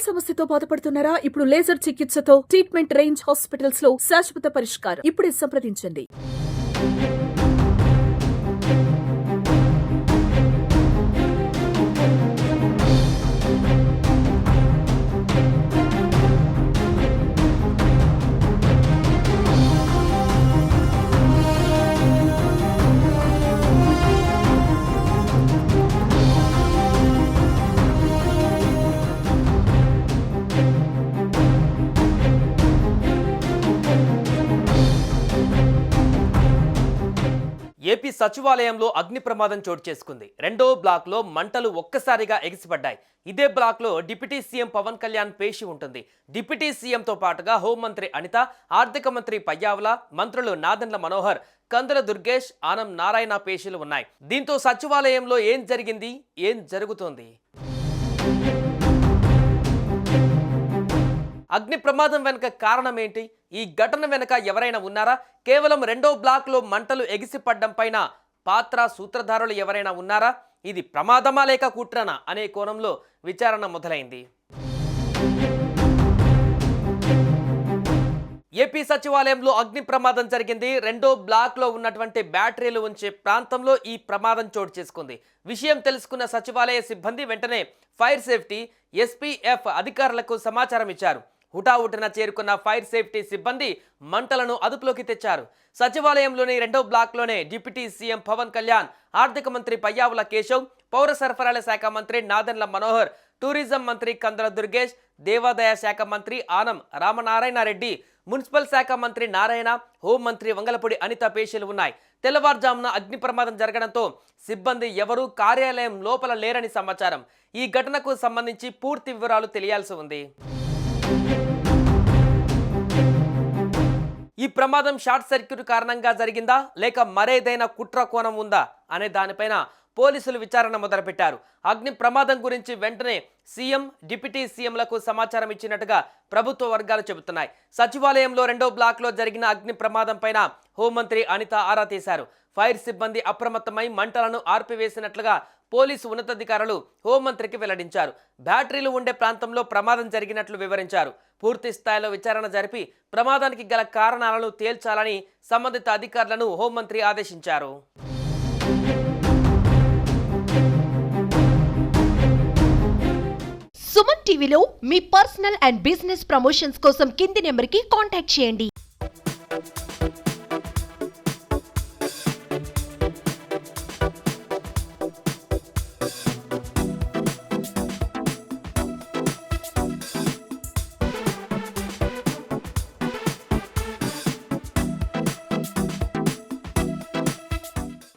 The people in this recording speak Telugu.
వేల్ సమస్యతో బాధపడుతున్నారా? ఇప్పుడు లేజర్ చికిత్సతో ట్రీట్మెంట్ రేంజ్ హాస్పిటల్స్ లో శాశ్వత పరిష్కారం. ఇప్పుడే సంప్రదించండి. ఏపీ సచివాలయంలో అగ్ని ప్రమాదం చోటు చేసుకుంది. రెండో బ్లాక్లో మంటలు ఒక్కసారిగా ఎగిసిపడ్డాయి. ఇదే బ్లాక్లో డిప్యూటీ సీఎం పవన్ కళ్యాణ్ పేషి ఉంటుంది. డిప్యూటీ సీఎంతో పాటుగా హోంమంత్రి అనిత, ఆర్థిక మంత్రి పయ్యావుల, మంత్రులు నాదెండ్ల మనోహర్, కందుల దుర్గేష్, ఆనం నారాయణ పేషీలు ఉన్నాయి. దీంతో సచివాలయంలో ఏం జరిగింది, ఏం జరుగుతోంది? అగ్ని ప్రమాదం వెనుక కారణం ఏంటి? ఈ ఘటన వెనుక ఎవరైనా ఉన్నారా? కేవలం రెండో బ్లాక్లో మంటలు ఎగిసిపడ్డం పైన పాత్ర సూత్రధారులు ఎవరైనా ఉన్నారా? ఇది ప్రమాదమా లేక కుట్రనా అనే కోణంలో విచారణ మొదలైంది. ఏపీ సచివాలయంలో అగ్ని ప్రమాదం జరిగింది. రెండో బ్లాక్లో ఉన్నటువంటి బ్యాటరీలు ఉంచే ప్రాంతంలో ఈ ప్రమాదం చోటు చేసుకుంది. విషయం తెలుసుకున్న సచివాలయ సిబ్బంది వెంటనే ఫైర్ సేఫ్టీ, ఎస్పీఎఫ్ అధికారులకు సమాచారం ఇచ్చారు. హుటాహుటిన చేరుకున్న ఫైర్ సేఫ్టీ సిబ్బంది మంటలను అదుపులోకి తెచ్చారు. సచివాలయంలోని రెండో బ్లాక్లోనే డిప్యూటీ సీఎం పవన్ కళ్యాణ్, ఆర్థిక మంత్రి పయ్యావుల కేశవ్, పౌర సరఫరాల శాఖ మంత్రి నాదెండ్ల మనోహర్, టూరిజం మంత్రి కందుల దుర్గేష్, దేవాదాయ శాఖ మంత్రి ఆనం రామనారాయణ రెడ్డి, మున్సిపల్ శాఖ మంత్రి నారాయణ, హోంమంత్రి వంగలపూడి అనిత పేషీలు ఉన్నాయి. తెల్లవారుజామున అగ్ని ప్రమాదం జరగడంతో సిబ్బంది ఎవరూ కార్యాలయం లోపల లేరని సమాచారం. ఈ ఘటనకు సంబంధించి పూర్తి వివరాలు తెలియాల్సి ఉంది. ఈ ప్రమాదం షార్ట్ సర్క్యూట్ కారణంగా జరిగిందా లేక మరేదైనా కుట్ర కోణం ఉందా అనే దానిపైన పోలీసులు విచారణ మొదలుపెట్టారు. అగ్ని ప్రమాదం గురించి వెంటనే సీఎం, డిప్యూటీ సీఎంలకు సమాచారం ఇచ్చినట్టుగా ప్రభుత్వ వర్గాలు చెబుతున్నాయి. సచివాలయంలో రెండో బ్లాక్లో జరిగిన అగ్ని ప్రమాదం పైన హోంమంత్రి అనిత ఆరా తీశారు. ఫైర్ సిబ్బంది అప్రమత్తమై మంటలను ఆర్పివేసినట్లుగా పోలీసు ఉన్నతాధికారులు హోంమంత్రికి వెల్లడించారు. బ్యాటరీలు ఉండే ప్రాంతంలో ప్రమాదం జరిగినట్లు వివరించారు. పూర్తి స్థాయిలో విచారణ జరిపి ప్రమాదానికి గల కారణాలను తేల్చాలని సంబంధిత అధికారులను హోంమంత్రి ఆదేశించారు. సుమన్ టీవీలో మీ పర్సనల్ అండ్ బిజినెస్ ప్రమోషన్స్ కోసం కింది నెంబర్కి కాంటాక్ట్ చేయండి.